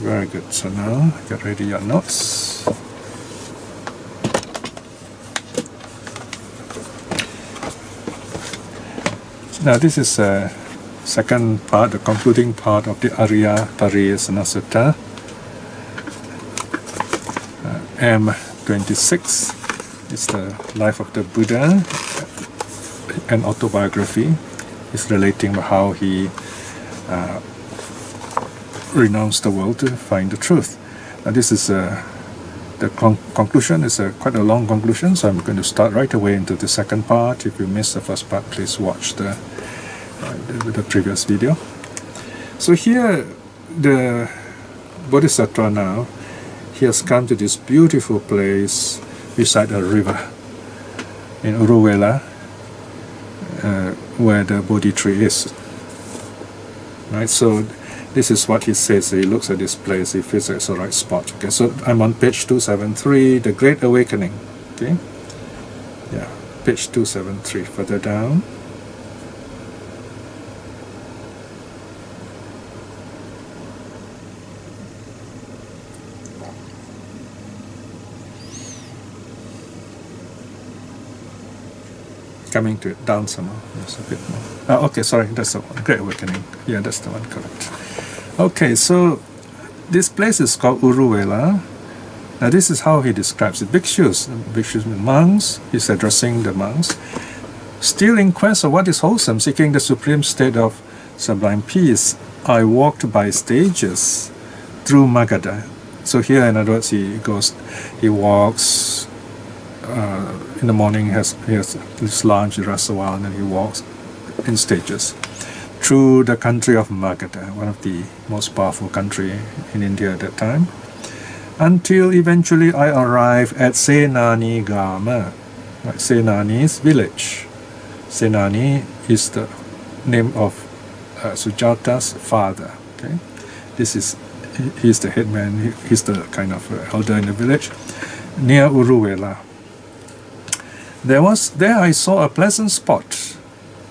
Very good. So now get ready your notes. Now this is a second part, the concluding part of the Ariya Pariyesanā Sutta. M26 is the life of the Buddha, an autobiography. It's relating how he renounced the world to find the truth. Now this is the conclusion is quite a long conclusion, so I'm going to start right away into the second part. If you missed the first part, please watch the previous video. So here, the Bodhisattva now, he has come to this beautiful place beside a river in Uruvelā, where the Bodhi tree is. Right, so this is what he says. He looks at this place, he feels it's the right spot. Okay, so I'm on page 273, the Great Awakening. Okay, yeah, page 273, further down. Coming to it down some more. Yes, a bit more. Okay, sorry, that's the one. Great Awakening. Yeah, that's the one, correct. Okay, so this place is called Uruvelā. Now this is how he describes it. Bhikshus mean monks. He's addressing the monks. Still in quest of what is wholesome, seeking the supreme state of sublime peace, I walked by stages through Magadha. So here, in other words, he walks. In the morning he has this lunch, he rests a while, and then he walks in stages through the country of Magadha, one of the most powerful country in India at that time, until eventually I arrive at Senani Gama, like Senani's village. Senani is the name of Sujata's father. Okay, he's the headman. He's the kind of elder in the village near Uruvelā. There I saw a pleasant spot.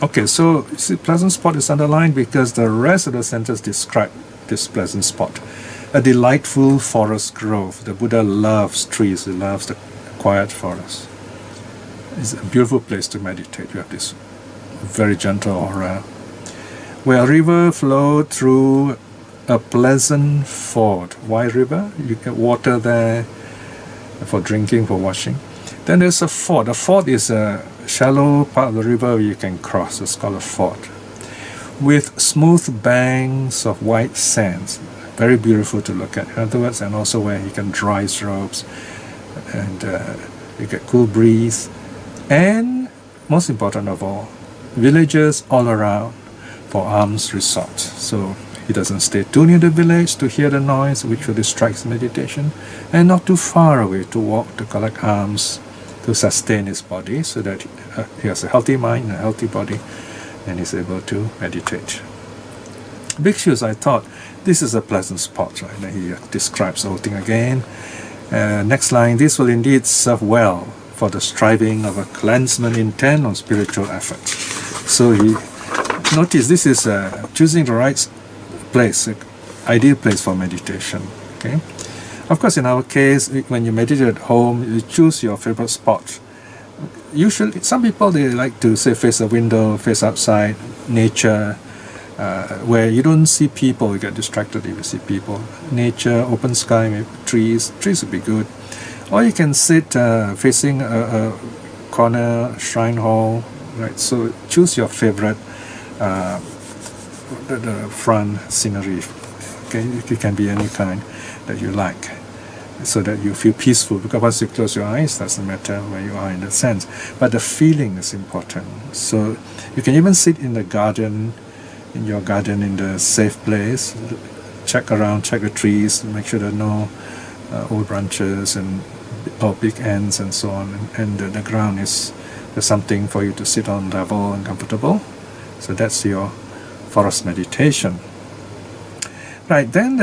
Okay, so you see, pleasant spot is underlined because the rest of the sentence describe this pleasant spot. A delightful forest grove. The Buddha loves trees, he loves the quiet forest. It's a beautiful place to meditate. You have this very gentle aura, where a river flowed through a pleasant ford. Why river? You get water there for drinking, for washing. Then there's a ford. A ford is a shallow part of the river where you can cross. It's called a ford, with smooth banks of white sands. Very beautiful to look at. In other words, and also where you can dry his robes, and you get cool breeze. And most important of all, villagers all around for alms resort. So he doesn't stay too near the village to hear the noise, which will distract his meditation, and not too far away to walk to collect alms, to sustain his body, so that he has a healthy mind and a healthy body, and is able to meditate. Bhikshus, I thought, this is a pleasant spot, right? And he describes the whole thing again. Next line, this will indeed serve well for the striving of a clansman intent on spiritual effort. So he notice this is choosing the right place, ideal place for meditation. Okay. Of course, in our case, when you meditate at home, you choose your favorite spot. Usually, some people, they like to say face a window, face outside, nature, where you don't see people, you get distracted if you see people. Nature, open sky, maybe trees would be good. Or you can sit facing a corner, shrine hall, right? So choose your favorite the front scenery. Okay, it can be any kind that you like, so that you feel peaceful. Because once you close your eyes, doesn't matter where you are in that sense, but the feeling is important. So you can even sit in the garden, in your garden, in the safe place. Check around, check the trees, make sure there are no old branches or big ends and so on, and the ground there's something for you to sit on, level and comfortable. So that's your forest meditation. Right, then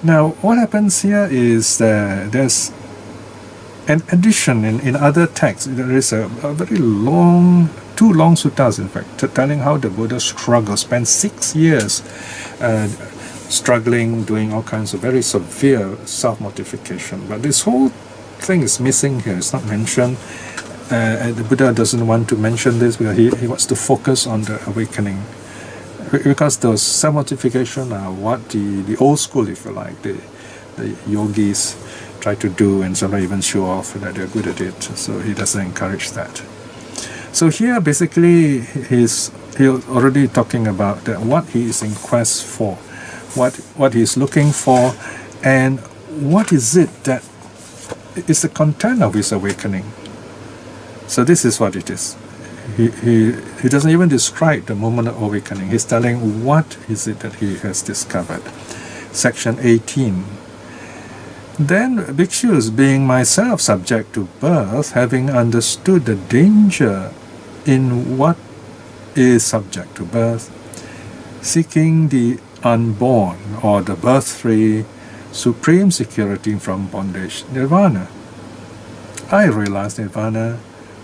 now what happens here is there's an addition in other texts. There is a very long, two long suttas in fact, telling how the Buddha struggled, spent 6 years struggling, doing all kinds of very severe self-mortification. But this whole thing is missing here. It's not mentioned. The Buddha doesn't want to mention this because he wants to focus on the awakening. Because those self-mortification are what the old school, if you like, the yogis try to do, and sometimes even show off that they're good at it. So he doesn't encourage that. So here basically he's already talking about that what he is in quest for, what he's looking for, and what is it that is the content of his awakening. So this is what it is. He doesn't even describe the moment of awakening. He's telling what is it that he has discovered. Section 18. Then bhikshus, being myself subject to birth, having understood the danger in what is subject to birth, seeking the unborn or the birth-free supreme security from bondage, nirvana. I realize nirvana,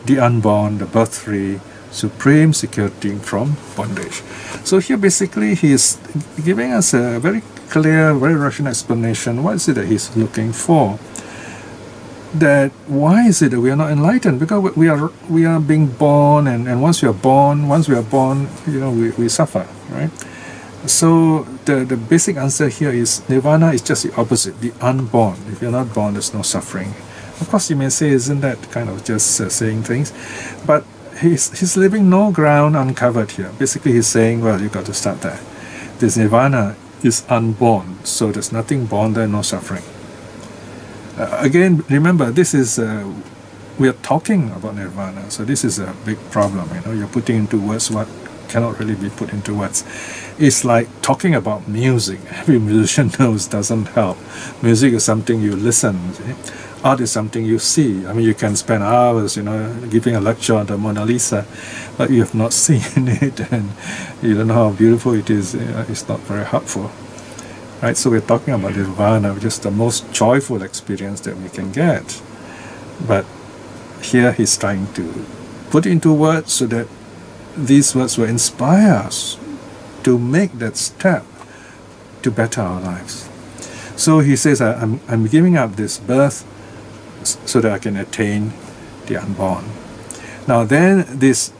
the unborn, the birth-free, supreme security from bondage. So here basically he is giving us a very clear, very rational explanation. What is it that he's looking for? That why is it that we are not enlightened? Because we are being born, and once we are born, we suffer, right? So the basic answer here is nirvana is just the opposite, the unborn. If you're not born, there's no suffering. Of course, you may say, isn't that kind of just saying things? But he's leaving no ground uncovered here. Basically, he's saying, well, you've got to start there. This nirvana is unborn, so there's nothing born there, no suffering. Again, remember, this is we are talking about nirvana, so this is a big problem. You're putting into words what cannot really be put into words. It's like talking about music. Every musician knows doesn't help. Music is something you listen. Art is something you see. I mean, you can spend hours, giving a lecture on the Mona Lisa, but you have not seen it, and you don't know how beautiful it is. It's not very helpful, right? So we're talking about nirvana, which is the most joyful experience that we can get. But here he's trying to put into words so that these words will inspire us to make that step to better our lives. So he says, I'm giving up this birth so that I can attain the unborn. Now then, this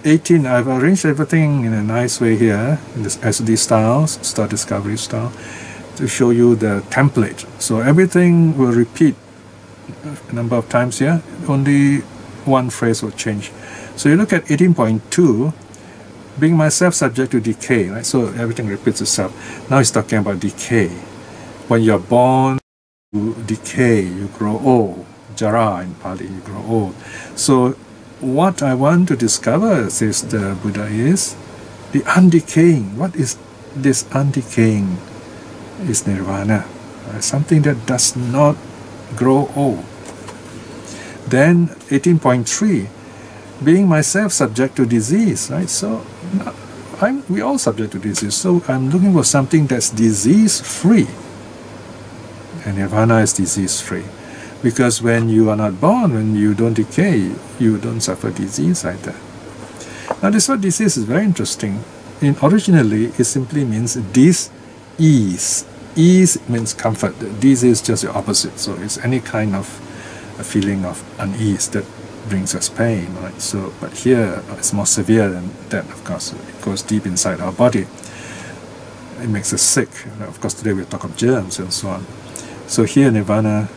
18, I've arranged everything in a nice way here, in this SD style, Star Discovery style, to show you the template. So everything will repeat a number of times here, only one phrase will change. So you look at 18.2, being myself subject to decay, right? So everything repeats itself. Now he's talking about decay. When you're born, you decay, you grow old. Jara in Pali, you grow old. So what I want to discover, says the Buddha, is the undecaying. What is this undecaying? Is nirvana, right? Something that does not grow old. Then 18.3, being myself subject to disease, right? So we all subject to disease. So I'm looking for something that's disease-free. And nirvana is disease-free. Because when you are not born, when you don't decay, you don't suffer disease either. Now this word disease is very interesting. Originally, it simply means dis-ease. Ease means comfort. Disease is just the opposite. So it's any kind of a feeling of unease that brings us pain, right? So, but here it's more severe than that, of course. It goes deep inside our body. It makes us sick. Of course, today we'll talk of germs and so on. So here nirvana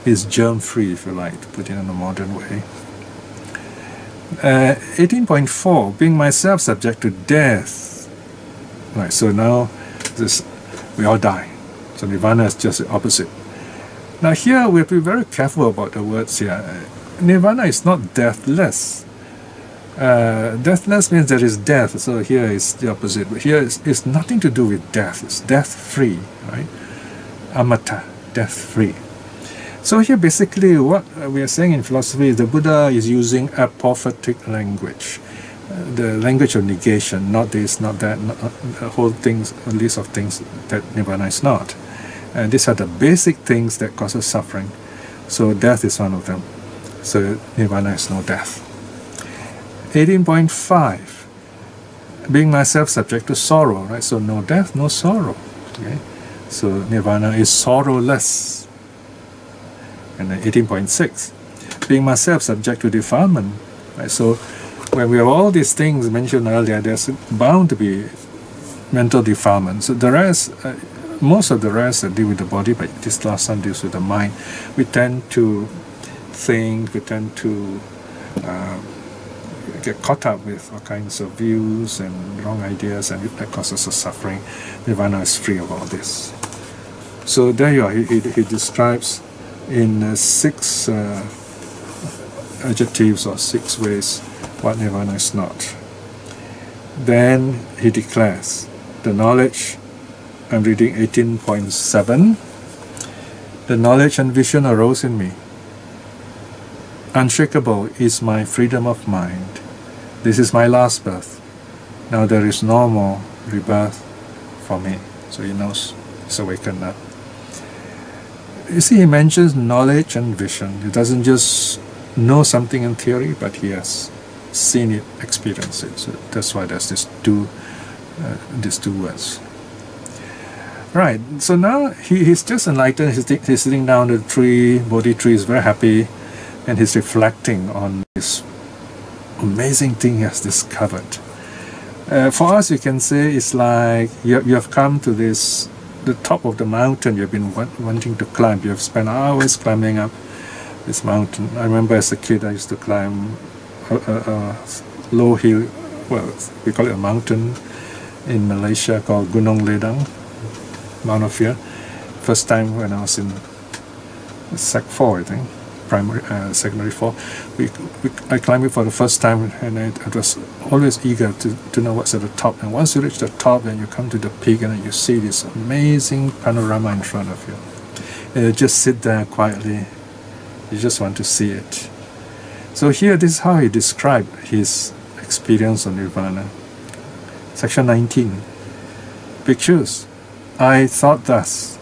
is germ-free, if you like, to put it in a modern way. 18.4, being myself subject to death. Right, so now we all die. So nirvana is just the opposite. Now here we have to be very careful about the words here. Nirvana is not deathless. Deathless means there is death, so here is the opposite. But here it's nothing to do with death. It's death-free, right? Amata, death-free. So here basically what we are saying in philosophy is the Buddha is using apophatic language. The language of negation, not this, not that, not the whole things, a list of things that nirvana is not. And these are the basic things that causes suffering. So death is one of them. So nirvana is no death. 18.5, being myself subject to sorrow, right? So no death, no sorrow. Okay? So nirvana is sorrowless. And then 18.6, being myself subject to defilement. Right? So when we have all these things mentioned earlier, there's bound to be mental defilement. So the rest, most of the rest deal with the body, but this last one deals with the mind. We tend to think, we tend to get caught up with all kinds of views and wrong ideas, and that causes us suffering. Nirvana is free of all this. So there you are. He describes in 6 adjectives or 6 ways what nirvana is not. Then he declares the knowledge. I'm reading 18.7. The knowledge and vision arose in me. Unshakable is my freedom of mind. This is my last birth. Now there is no more rebirth for me. So he knows he's awakened now. You see, he mentions knowledge and vision. He doesn't just know something in theory, but he has seen it, experienced it. So that's why there's these two words. Right, so now he's just enlightened. He's sitting down the tree, Bodhi tree, is very happy, and he's reflecting on this amazing thing he has discovered. For us, you can say it's like you have come to the top of the mountain you've been wanting to climb. You have spent hours climbing up this mountain. I remember as a kid I used to climb a low hill, well, we call it a mountain in Malaysia called Gunung Ledang, Mount of Fear. First time when I was in Sec 4, I think, secondary 4, I climbed it for the first time, and I was always eager to know what's at the top. And once you reach the top, then you come to the peak, and you see this amazing panorama in front of you. And you just sit there quietly. You just want to see it. So here, this is how he described his experience of nirvana. Section 19. Pictures. I thought thus.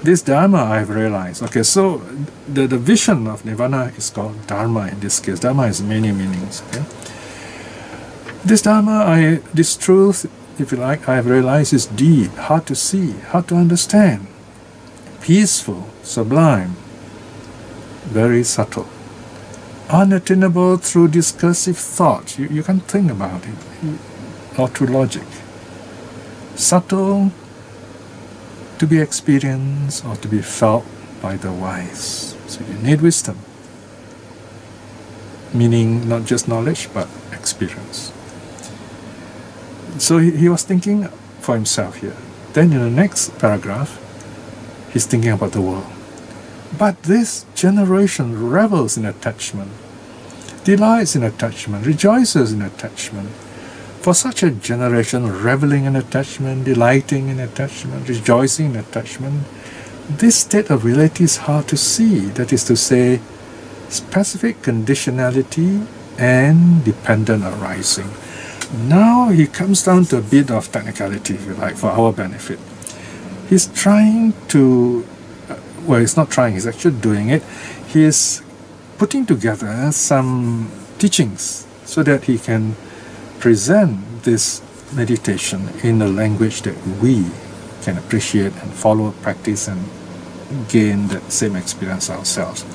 This Dharma I have realized. Okay, so the vision of nirvana is called Dharma in this case. Dharma has many meanings. Okay? This Dharma, this truth, if you like, I have realized is deep, hard to see, hard to understand, peaceful, sublime, very subtle, unattainable through discursive thought. You can't think about it, or through logic. Subtle, to be experienced or to be felt by the wise. So you need wisdom, meaning not just knowledge but experience. So he was thinking for himself here. Then in the next paragraph, he's thinking about the world. But this generation revels in attachment, delights in attachment, rejoices in attachment. For such a generation, reveling in attachment, delighting in attachment, rejoicing in attachment, this state of reality is hard to see. That is to say, specific conditionality and dependent arising. Now he comes down to a bit of technicality, if you like, for our benefit. He's trying to, well, he's not trying, he's actually doing it. He is putting together some teachings so that he can present this meditation in a language that we can appreciate and follow, practice, and gain that same experience ourselves.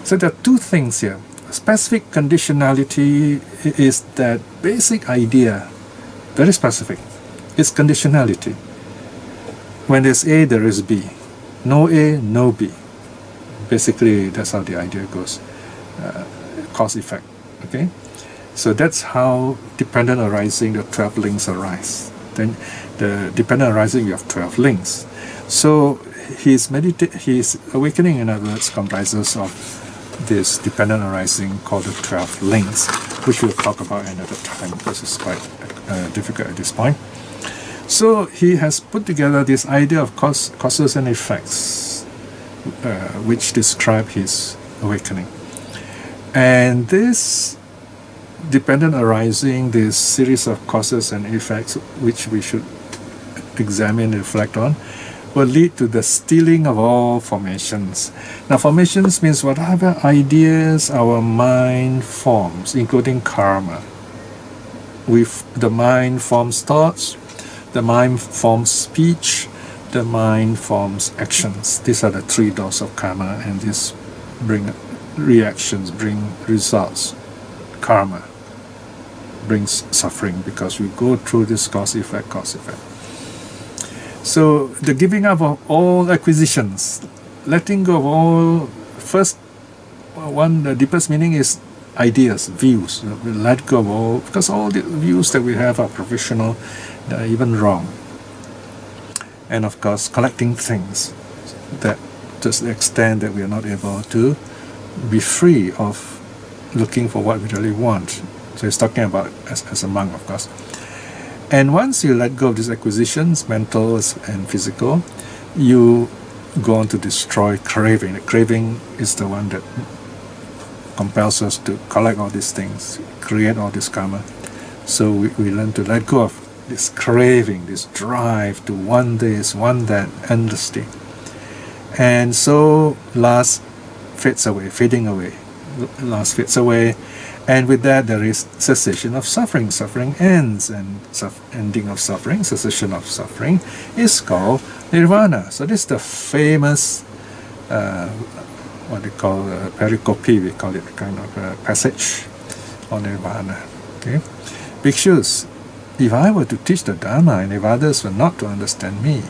So there are two things here. Specific conditionality is that basic idea, very specific. It's conditionality. When there's A, there is B. No A, no B. Basically, that's how the idea goes. Cause-effect. Okay? So that's how dependent arising, the 12 links arise. Then the dependent arising, you have 12 links. So his awakening, in other words, comprises of this dependent arising called the 12 links, which we'll talk about another time because it's quite difficult at this point. So he has put together this idea of causes and effects, which describe his awakening. And this dependent arising, this series of causes and effects, which we should examine and reflect on, will lead to the stealing of all formations. Now, formations means whatever ideas our mind forms, including karma. The mind forms thoughts, the mind forms speech, the mind forms actions. These are the three doors of karma, and these bring reactions, bring results. Karma brings suffering because we go through this cause effect. So the giving up of all acquisitions, letting go of all, first one, the deepest meaning is ideas, views. We let go of all, because all the views that we have are provisional, they are even wrong. And of course, collecting things that, to the extent that we are not able to be free of looking for what we really want. So he's talking about as a monk, of course. And once you let go of these acquisitions, mental and physical, you go on to destroy craving. The craving is the one that compels us to collect all these things, create all this karma. So we learn to let go of this craving, this drive to want this, want that, endlessly. And so lust fades away, fading away. Lust fades away. And with that, there is cessation of suffering. Suffering ends, and ending of suffering, cessation of suffering, is called nirvana. So this is the famous, what they call pericope, we call it kind of passage on nirvana. Okay, bhikshus, if I were to teach the Dharma and if others were not to understand me,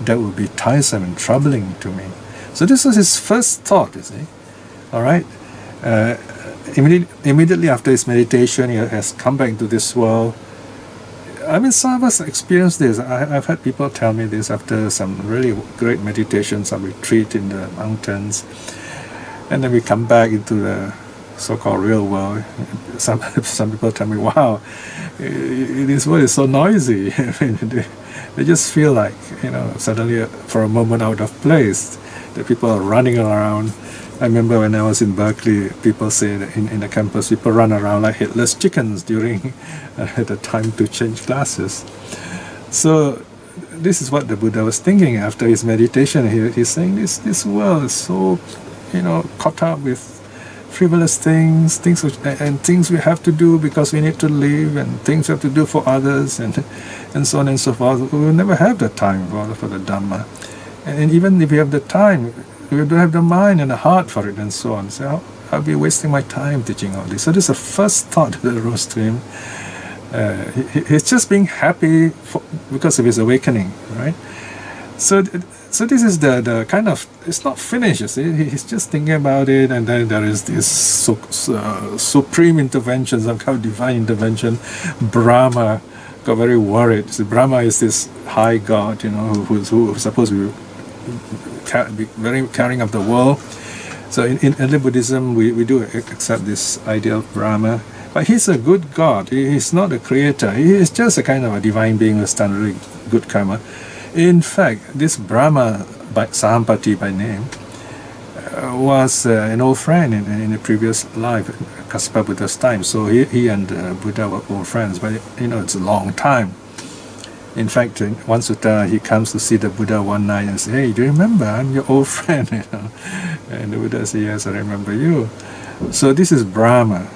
that would be tiresome and troubling to me. So this was his first thought, you see. All right. Immediately after his meditation, he has come back into this world. I mean, some of us experience this. I've had people tell me this after some really great meditation, some retreat in the mountains, and then we come back into the so-called real world. Some people tell me, "Wow, this world is so noisy." They just feel like, suddenly for a moment out of place. The people are running around. I remember when I was in Berkeley, people say that in the campus, people run around like headless chickens during the time to change classes. So this is what the Buddha was thinking after his meditation. He's saying this world is so, caught up with frivolous things and things we have to do because we need to live, and things we have to do for others, and so on and so forth. We will never have the time for the Dhamma. And even if we have the time, we don't have the mind and the heart for it, and so on. So I'll be wasting my time teaching all this. So this is the first thought that arose to him. He's just being happy because of his awakening, right? So this is the kind of, it's not finished, you see. He's just thinking about it, and then there is this supreme intervention, some kind of divine intervention. Brahma got very worried. So Brahma is this high god, who's supposed to be very carrying of the world. So in early Buddhism, we do accept this idea of Brahma, but he's a good god. He's not a creator. He is just a kind of a divine being who's done really good karma. In fact, this Brahma, Sahampati by name, was an old friend in a previous life, Kassapa Buddha's time. So he and Buddha were old friends, but it's a long time. In fact, in one sutta, he comes to see the Buddha one night and says, "Hey, do you remember? I'm your old friend." And the Buddha says, "Yes, I remember you." So this is Brahma.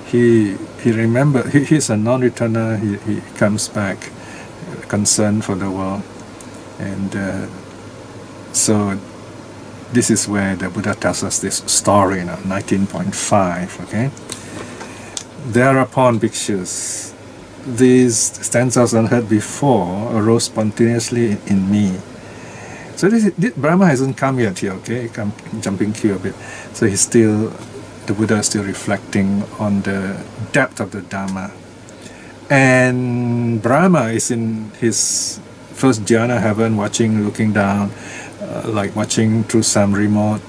He remember. He's a non-returner. He comes back, concerned for the world, and so this is where the Buddha tells us this story. 19.5. Okay. Thereupon, bhikshus, these stanzas unheard before arose spontaneously in me. So this Brahma hasn't come yet here, okay? Jumping queue a bit. So the Buddha is still reflecting on the depth of the Dhamma. And Brahma is in his first jhana heaven, looking down, like watching through some remote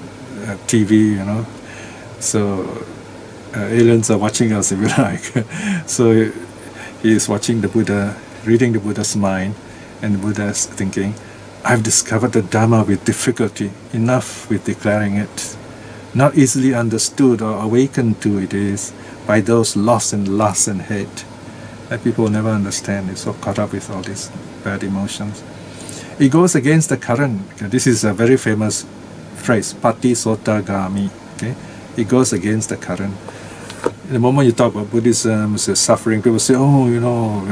TV, So aliens are watching us, if you like. So he is watching the Buddha, reading the Buddha's mind, and the Buddha is thinking, "I've discovered the Dhamma with difficulty, enough with declaring it. Not easily understood or awakened to it is by those lost in lust and hate." That people will never understand. They're so caught up with all these bad emotions. It goes against the current. This is a very famous phrase, pati sotagami. Okay? It goes against the current. The moment you talk about Buddhism, say suffering, people say, oh, you know,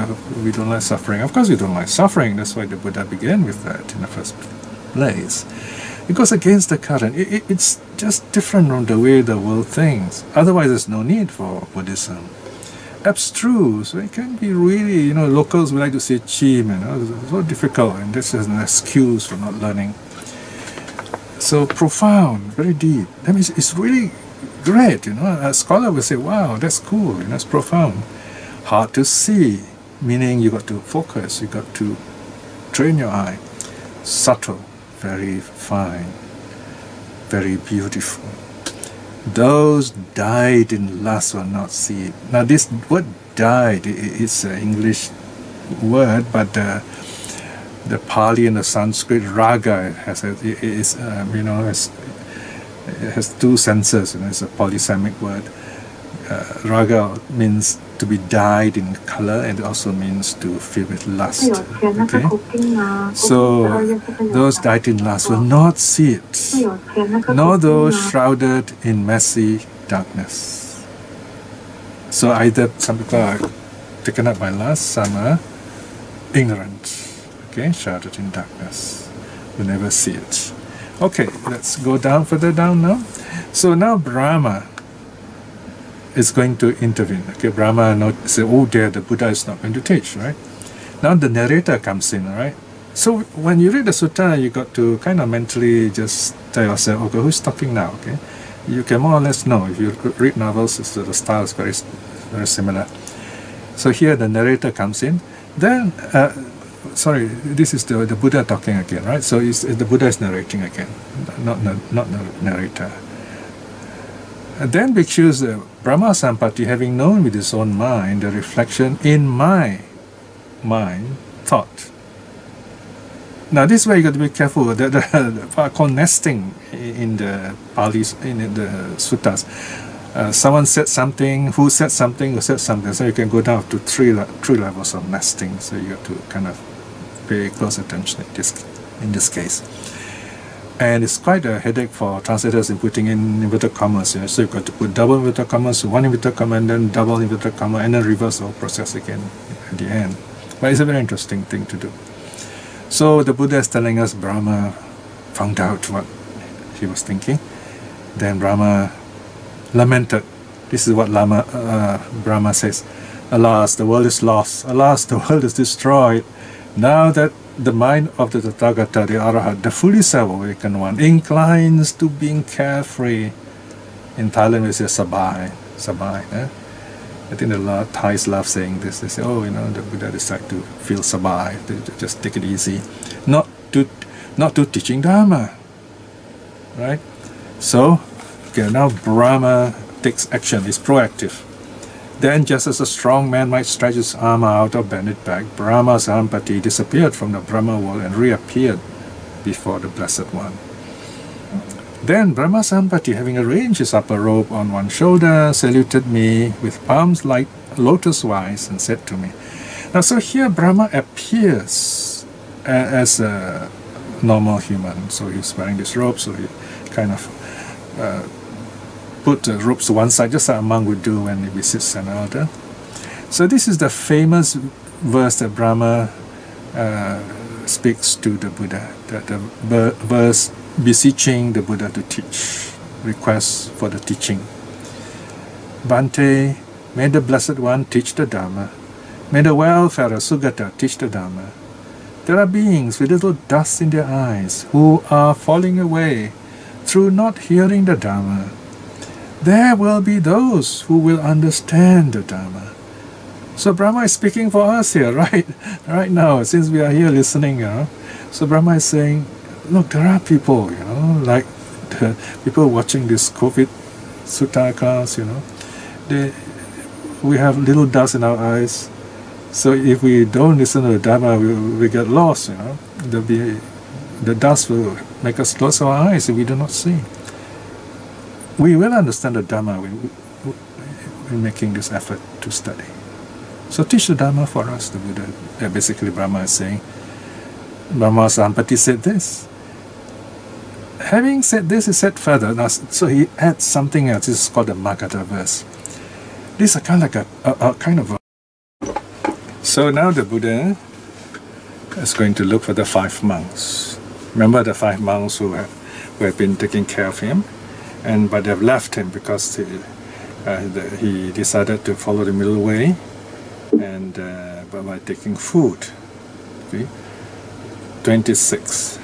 we don't like suffering. Of course we don't like suffering. That's why the Buddha began with that in the first place. It goes against the current. It's just different from the way the world thinks. Otherwise, there's no need for Buddhism. Abstruse, it can be really, you know, locals would like to say cheap, you know, it's so difficult, and this is an excuse for not learning. So profound, very deep. That means it's really great, you know. A scholar will say, wow, that's cool, you know, it's profound. Hard to see, meaning you got to focus, you got to train your eye. Subtle, very fine, very beautiful. Those died in lust will not see it. Now this word died is an English word, but the Pali and the Sanskrit raga has two senses. You know, it's a polysemic word. Raga means to be dyed in color, and it also means to fill with lust. Okay? So those dyed in lust will not see it, nor those shrouded in messy darkness. So either some people are taken up by lust, some are ignorant, okay, shrouded in darkness, will never see it. Okay, let's go down, further down now. So now Brahma is going to intervene. Okay, Brahma say, oh dear, the Buddha is not going to teach, right? Now the narrator comes in, right? So when you read the sutta, you got to kind of mentally just tell yourself, okay, who's talking now? Okay, you can more or less know. If you read novels, the style is very similar. So here the narrator comes in. Then, sorry, this is the Buddha talking again, right? So the Buddha is narrating again, not the narrator. And then bhikshus, Brahma Sampati, having known with his own mind the reflection in my mind, thought. Now this is where you got to be careful. The called nesting in the Pali, in the suttas. Someone said something, who said something, who said something. So you can go down to three levels of nesting. So you have to kind of pay close attention in this case. And it's quite a headache for translators in putting in inverted commas. You know? So you've got to put double inverted commas, one inverted comma, and then double inverted comma, and then reverse the whole process again at the end. But it's a very interesting thing to do. So the Buddha is telling us Brahma found out what he was thinking. Then Brahma lamented. This is what Brahma says. Alas, the world is lost. Alas, the world is destroyed. Now that the mind of the Tathagata, the Arahat, the fully self-awakened one, inclines to being carefree. In Thailand we say sabai, sabai. I think the Thais love saying this. They say, oh, you know, the Buddha decided to feel sabai, to just take it easy, not to teaching Dharma, right? So, okay, now Brahma takes action, is proactive. Then, just as a strong man might stretch his arm out or bend it back, Brahma Sampati disappeared from the Brahma world and reappeared before the Blessed One. Then Brahma Sampati, having arranged his upper robe on one shoulder, saluted me with palms like lotus-wise and said to me. Now, so here Brahma appears as a normal human. So he's wearing this robe, so he kind of put the robes to one side, just like a monk would do when he visits an elder. So this is the famous verse that Brahma speaks to the Buddha, the verse beseeching the Buddha to teach, requests for the teaching. Bhante, may the Blessed One teach the Dharma. May the well-farer Sugata teach the Dharma. There are beings with little dust in their eyes who are falling away through not hearing the Dharma. There will be those who will understand the Dharma. So Brahma is speaking for us here, right? Right now, since we are here listening, you know. So Brahma is saying, look, there are people, you know, like the people watching this COVID sutta class, you know. We have little dust in our eyes. So if we don't listen to the Dharma, we get lost, you know. The dust will make us close our eyes if we do not see. We will understand the Dharma when making this effort to study. So teach the Dharma for us, the Buddha. Basically, Brahma is saying, Brahma Sampati said this. Having said this, he said further. Now, so he adds something else. This is called the Magadha verse. These are kind of like a kind of a... So now the Buddha is going to look for the 5 monks. Remember the 5 monks who have been taking care of him, but they've left him because he decided to follow the middle way, and by taking food. Okay? 26.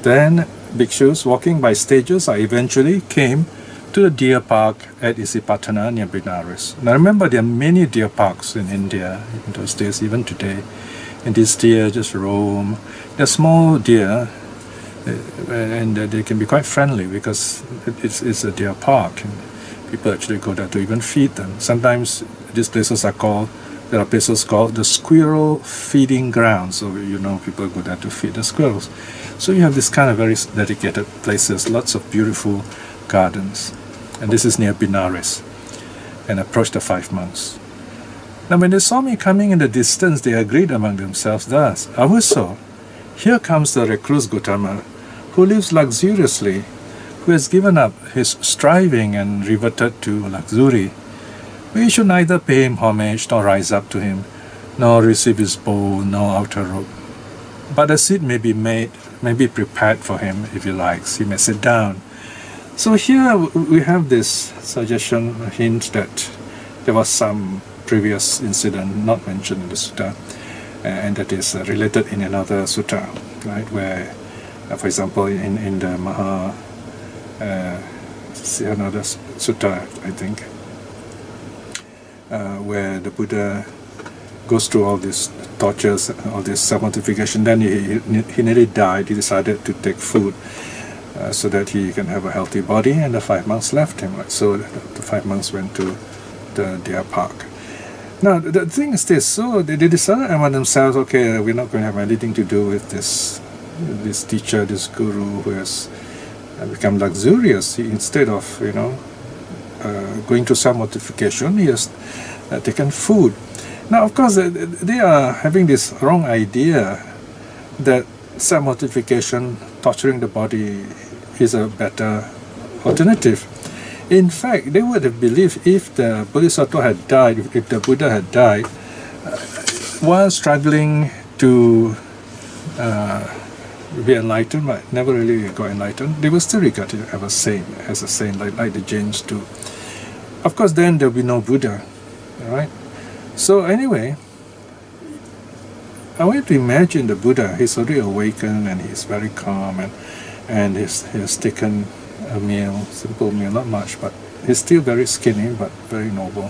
Then bhikshus walking by stages eventually came to the deer park at Isipatana near Benares. Now remember, there are many deer parks in India in those days, even today. And these deer just roam. They're small deer, and they can be quite friendly because it's a deer park. And people actually go there to even feed them. Sometimes these places there are places called the squirrel feeding grounds. So people go there to feed the squirrels. So you have this kind of very dedicated places, lots of beautiful gardens. And this is near Benares, and approached the 5 monks. Now when they saw me coming in the distance, they agreed among themselves thus: Avuso, here comes the recluse Gautama, who lives luxuriously, who has given up his striving and reverted to luxury. We should neither pay him homage, nor rise up to him, nor receive his bowl, nor outer robe. But a seat may be prepared for him if he likes. He may sit down. So here we have this suggestion, a hint that there was some previous incident not mentioned in the sutta, and that is related in another sutta, right? Where, for example, in the another sutta, I think, where the Buddha goes through all these tortures, all this self-mortification. Then he nearly died. He decided to take food so that he can have a healthy body, and the 5 monks left him. Right? So the 5 monks went to the deer park. Now the thing is this: so they decided among themselves, okay, we're not going to have anything to do with this teacher, this guru who has become luxurious. Instead of going to self-mortification, he has taken food. Now, of course, they are having this wrong idea that self-mortification, torturing the body, is a better alternative. In fact, they would have believed if the Bodhisattva had died, if the Buddha had died, while struggling to be enlightened, but never really got enlightened, they were still regarded as a saint, like the Jains do. Of course, then there will be no Buddha, right? So anyway, I want to imagine the Buddha. He's already awakened and he's very calm, and he has taken a meal, simple meal, not much, but he's still very skinny but very noble.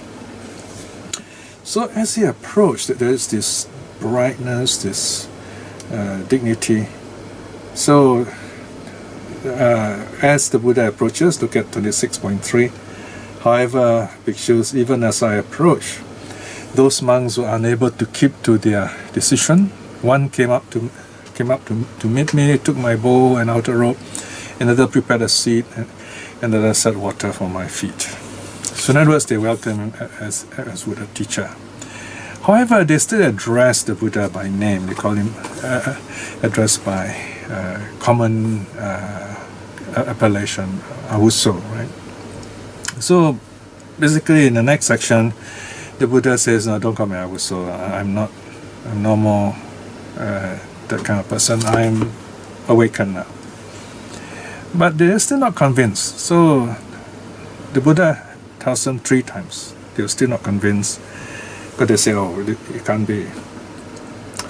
So as he approached, there is this brightness, this dignity. So as the Buddha approaches, look at 26.3. However, bhikshus, even as I approach, those monks were unable to keep to their decision. One came up to meet me, took my bowl and outer robe. Another prepared a seat, and another set water for my feet. So in other words, they welcome him as Buddha teacher. However, they still address the Buddha by name. They call him addressed by common appellation, Avuso, right? So basically, in the next section, the Buddha says, "No, don't call me Avuso. I'm no more that kind of person. I'm awakened now." But they're still not convinced. So the Buddha tells them 3 times. They're still not convinced. But they say, "Oh, it can't be."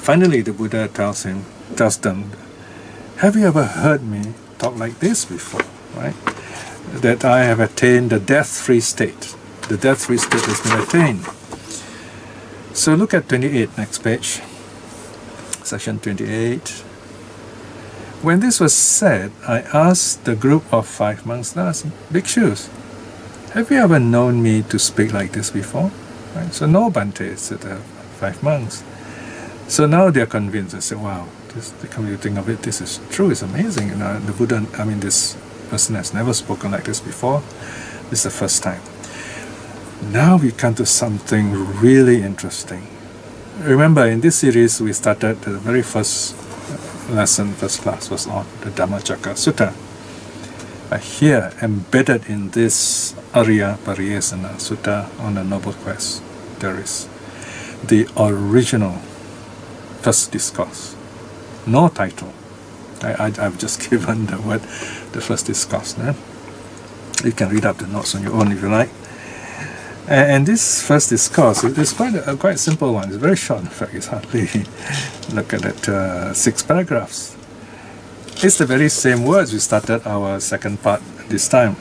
Finally, the Buddha tells them, "Have you ever heard me talk like this before?" Right? That I have attained the death-free state. The death-free state has been attained. So look at 28, next page. Section 28. When this was said, I asked the group of 5 monks, "Bhikshus, have you ever known me to speak like this before?" Right? So no, Bhante, said the 5 monks. So now they're convinced. They say, "Wow, come you think of it, this is true, it's amazing. The Buddha, this person has never spoken like this before. This is the first time." Now we come to something really interesting. Remember, in this series, we started the very first lesson, first class, was on the Dhammacakka Sutta. Here, embedded in this Ariya Pariyesanā Sutta on the Noble Quest, there is the original first discourse. No title. I've just given the word, the first discourse. No? You can read up the notes on your own if you like. And this first discourse is quite a simple one. It's very short, in fact. It's hardly, look at it, 6 paragraphs. It's the very same words we started our second part this time.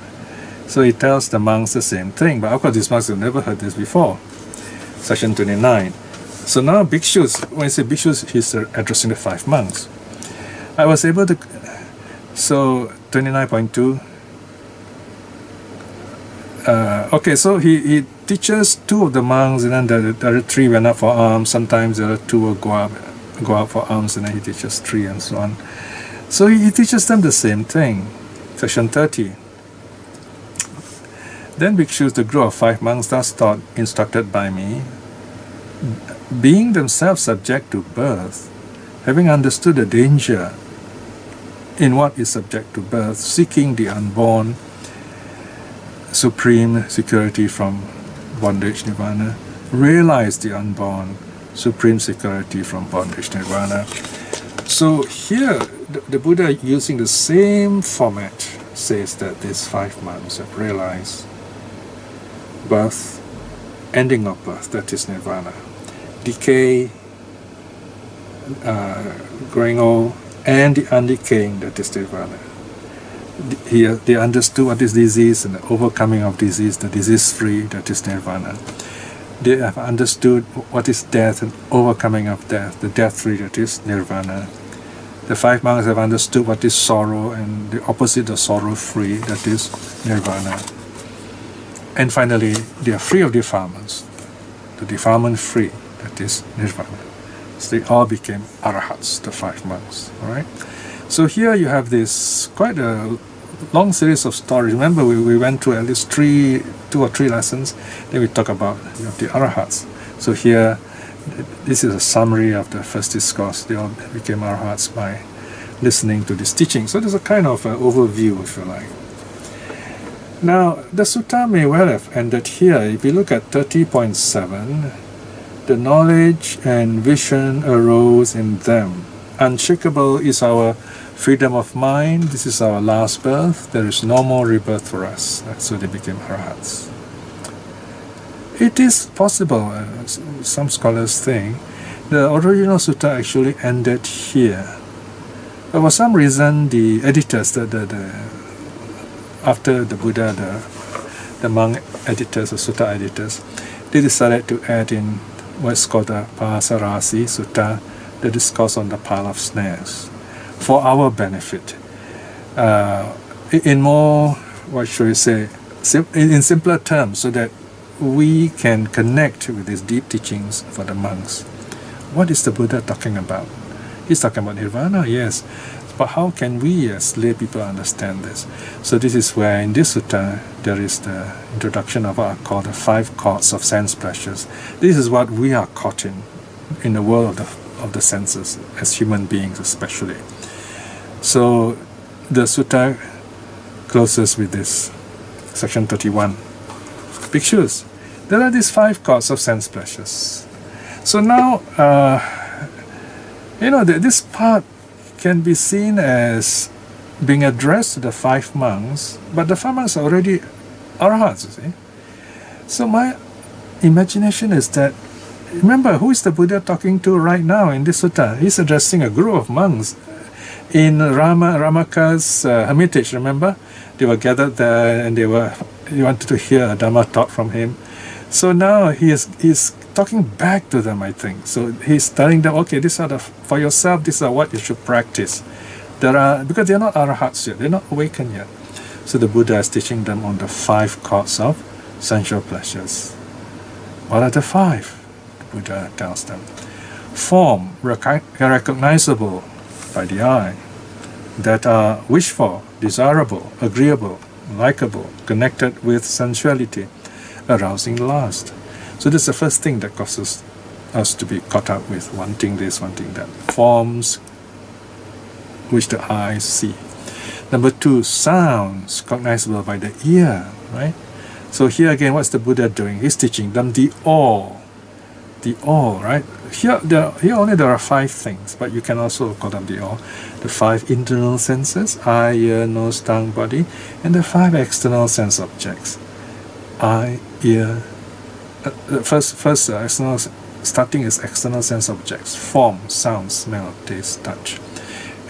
So he tells the monks the same thing. But of course, these monks have never heard this before. Section 29. So now bhikshus, when I say bhikshus, he's addressing the 5 monks. I was able to, so 29.2. Okay, so he teaches 2 of the monks, and then the other 3 went up for alms. Sometimes the other 2 will go out for alms, and then he teaches 3 and so on. So he teaches them the same thing. Section 30. Then bhikshus, the group of 5 monks, thus taught, instructed by me, being themselves subject to birth, having understood the danger in what is subject to birth, seeking the unborn, supreme security from bondage nirvana, realize the unborn, supreme security from bondage nirvana. So here, the Buddha, using the same format, says that these 5 monks have realized birth, ending of birth, that is nirvana, decay, growing old, and the undecaying, that is nirvana. They understood what is disease and the overcoming of disease, the disease-free, that is nirvana. They have understood what is death and overcoming of death, the death-free, that is nirvana. The 5 monks have understood what is sorrow and the opposite of sorrow-free, that is nirvana. And finally, they are free of defilements, the defilement-free, that is nirvana. So they all became arahats, the 5 monks. All right. So here you have this quite a long series of stories. Remember, we went through at least 2 or 3 lessons. Then we talk about the arahats. So here, this is a summary of the first discourse. They all became arahats by listening to this teaching. So there's a kind of overview, if you like. Now, the sutta may well have ended here. If you look at 30.7, the knowledge and vision arose in them. Unshakable is our freedom of mind. This is our last birth. There is no more rebirth for us. So they became arahats. It is possible, some scholars think, the original sutta actually ended here. But for some reason, the editors, after the Buddha, the monk editors, the sutta editors, they decided to add in what's called the Pāsa rāsi sutta, the discourse on the pile of snares, for our benefit. In more, what should we say, in simpler terms, so that we can connect with these deep teachings for the monks. What is the Buddha talking about? He's talking about nirvana, yes. But how can we as lay people understand this? So this is where in this sutta there is the introduction of what are called the 5 cords of sense pleasures. This is what we are caught in the world of the senses, as human beings especially. So the sutta closes with this, section 31. Bhikshus, there are these 5 cords of sense pleasures. So now, this part can be seen as being addressed to the 5 monks, but the 5 monks are already arahats, you see. So my imagination is that, remember, who is the Buddha talking to right now in this sutta? He's addressing a group of monks in Ramaka's hermitage, remember? They were gathered there and he wanted to hear a Dhamma talk from him. So now he's talking back to them, I think. So he's telling them, okay, for yourself, these are what you should practice. Because they're not arahats yet, they're not awakened yet. So the Buddha is teaching them on the 5 cords of sensual pleasures. What are the 5? The Buddha tells them. Form, recognizable by the eye, that are wished for, desirable, agreeable, likable, connected with sensuality, arousing lust. So this is the first thing that causes us to be caught up with wanting this, wanting that. Forms which the eyes see. Number 2, sounds cognizable by the ear, right? So here again, what's the Buddha doing? He's teaching them the all, right? Here only there are 5 things, but you can also call them the all. The 5 internal senses, eye, ear, nose, tongue, body, and the 5 external sense objects. Eye, ear, first external, starting is external sense objects, form, sound, smell, taste, touch.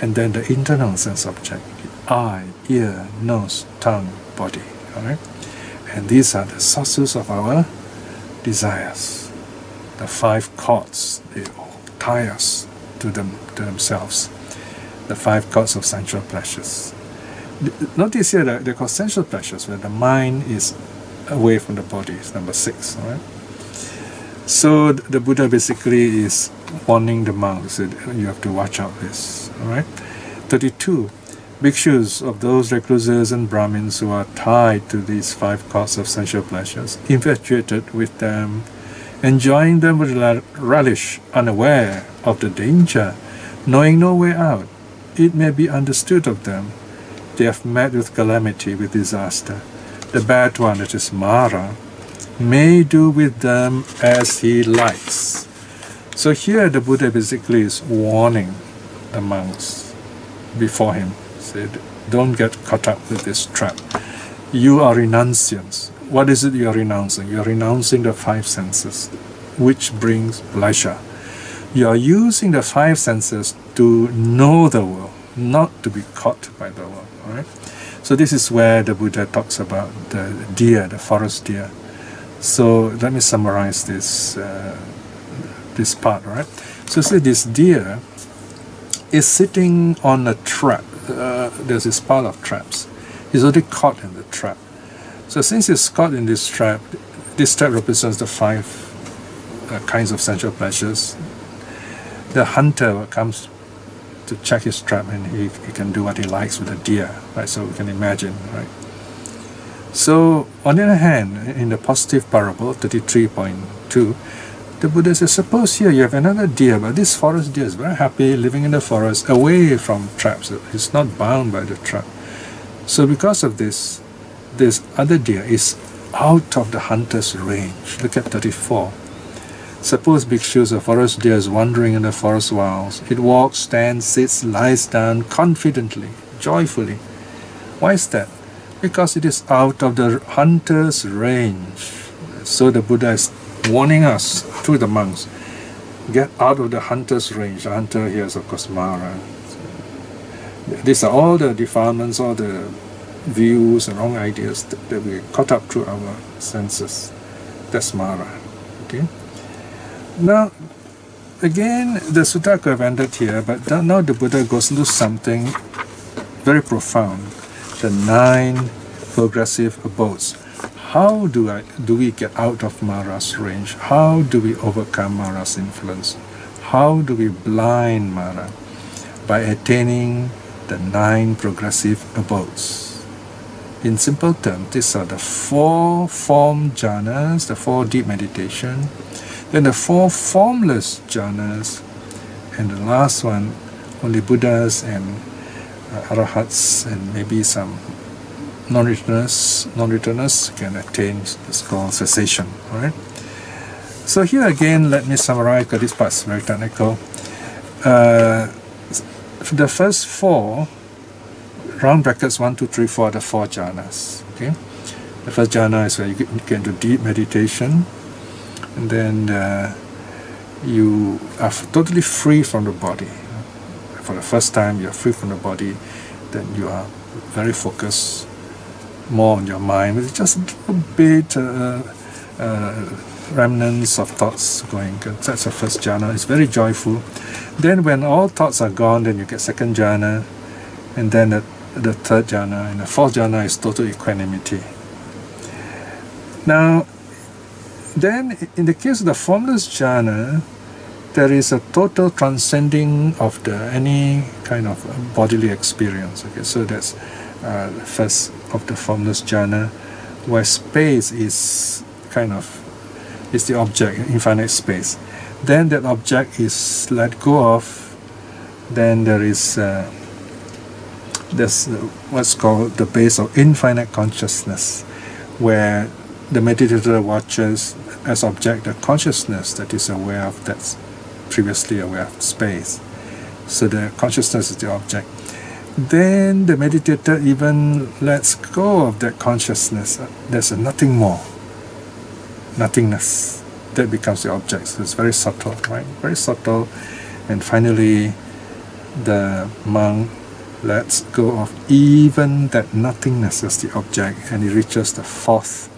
And then the internal sense object, eye, ear, nose, tongue, body. Alright? And these are the sources of our desires. The 5 cords, they all tie us to themselves. The 5 cords of sensual pleasures. Notice here that they're called sensual pleasures, where the mind is away from the body. It's number 6. Alright? So the Buddha basically is warning the monks that you have to watch out this. Alright? 32. Bhikshus of those recluses and Brahmins who are tied to these 5 cords of sensual pleasures, infatuated with them, enjoying them with relish, unaware of the danger, knowing no way out, it may be understood of them, they have met with calamity, with disaster. The bad one, that is Mara, may do with them as he likes. So here the Buddha basically is warning the monks before him. Said, don't get caught up with this trap. You are renunciants. What is it you are renouncing? You are renouncing the 5 senses, which brings pleasure. You are using the 5 senses to know the world, not to be caught by the world. Right? So this is where the Buddha talks about the deer, the forest deer. So let me summarize this this part. Right? So see, this deer is sitting on a trap. There's this pile of traps. He's already caught in the trap. So since he's caught in this trap represents the 5 kinds of sensual pleasures. The hunter comes to check his trap, and he can do what he likes with the deer, right? So we can imagine, right? So on the other hand, in the positive parable 33.2, the Buddha says, suppose here you have another deer, but this forest deer is very happy living in the forest, away from traps. It's not bound by the trap. So because of this other deer is out of the hunter's range. Look at 34. Suppose bhikshus, a forest deer, is wandering in the forest wilds. It walks, stands, sits, lies down confidently, joyfully. Why is that? Because it is out of the hunter's range. So the Buddha is warning us through the monks, get out of the hunter's range. The hunter here is of course Mara. These are all the defilements, all the views and wrong ideas that we caught up through our senses. That's Mara. Okay. Now, again, the sutta could have ended here, but now the Buddha goes into something very profound. The 9 progressive abodes. How do we get out of Mara's range? How do we overcome Mara's influence? How do we blind Mara? By attaining the 9 progressive abodes. In simple terms, these are the 4 form jhanas, the 4 deep meditation, then the 4 formless jhanas, and the last one, only Buddhas and Arahats and maybe some non-returners can attain. It's called cessation. All right. So here again, let me summarize, because this part is very technical. The first 4, round brackets 1, 2, 3, 4, are the 4 jhanas. Okay. The first jhana is where you get into deep meditation, and then you are totally free from the body. For the first time, you are free from the body. Then you are very focused, more on your mind, with just a little bit remnants of thoughts going. That's the first jhana. It's very joyful. Then when all thoughts are gone, then you get second jhana, and then the third jhana, and the fourth jhana is total equanimity. Now, then in the case of the formless jhana, there is a total transcending of any kind of bodily experience. Okay, so that's the first of the formless jhana, where space is is the object, infinite space. Then that object is let go of. Then there is there's what's called the base of infinite consciousness, where the meditator watches as object the consciousness that is aware of, that's previously aware of space. So the consciousness is the object. Then the meditator even lets go of that consciousness. There's a nothing more, nothingness, that becomes the object. So it's very subtle, right? Very subtle. And finally, the monk lets go of even that nothingness as the object, and he reaches the fourth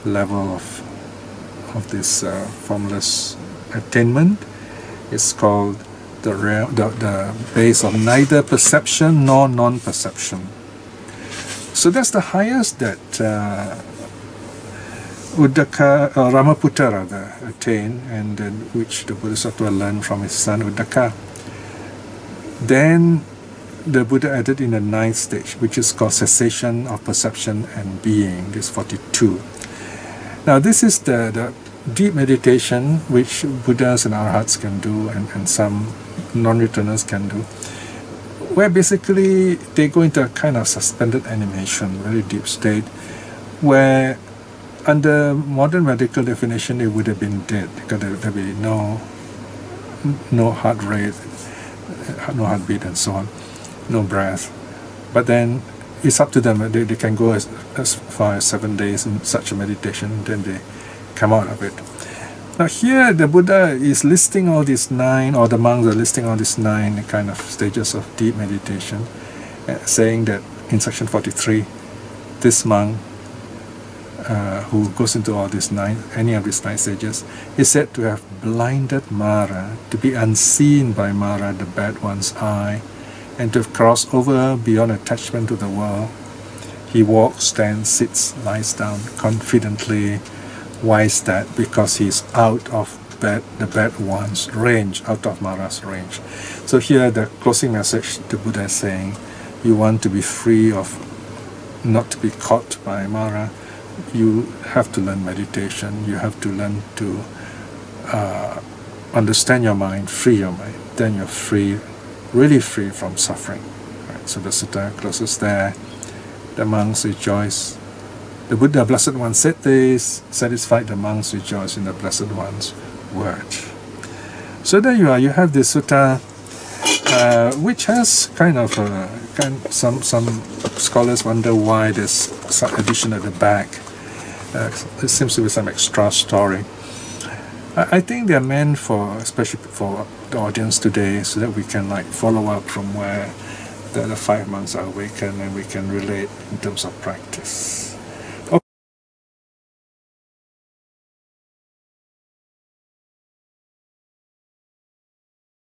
level of this formless attainment. It's called the base of neither perception nor non-perception. So that's the highest that Uddaka Rāma rather attained, and then which the Bodhisattva learned from his son Uddaka. Then the Buddha added in the ninth stage, which is called cessation of perception and being, this 42. Now this is the deep meditation which Buddhas and Arhats can do, and some non-returners can do, where basically they go into a kind of suspended animation, very deep state, where under modern medical definition it would have been dead, because there would be no heart rate, no heartbeat and so on, no breath. But then it's up to them. They can go as far as 7 days in such a meditation, then they come out of it. Now here the Buddha is listing all these 9, or the monks are listing all these 9 kind of stages of deep meditation, saying that in section 43, this monk who goes into all these 9, any of these 9 stages, is said to have blinded Mara, to be unseen by Mara, the bad one's eye, and to have crossed over beyond attachment to the world. He walks, stands, sits, lies down confidently. Why is that? Because he's out of the bad one's range, out of Mara's range. So here the closing message the Buddha is saying, you want to be free of, not to be caught by Mara, you have to learn meditation, you have to learn to understand your mind, free your mind. Then you're free, really free from suffering. Right? So the sutta closes there. The monks rejoice. The Buddha, Blessed One, said this, satisfied the monks rejoice in the Blessed One's word. So there you are, you have this sutta, which has kind of some scholars wonder why there's some addition at the back. There seems to be some extra story. I think they're meant for, especially for the audience today, so that we can follow up from where the 5 monks are awakened, and we can relate in terms of practice.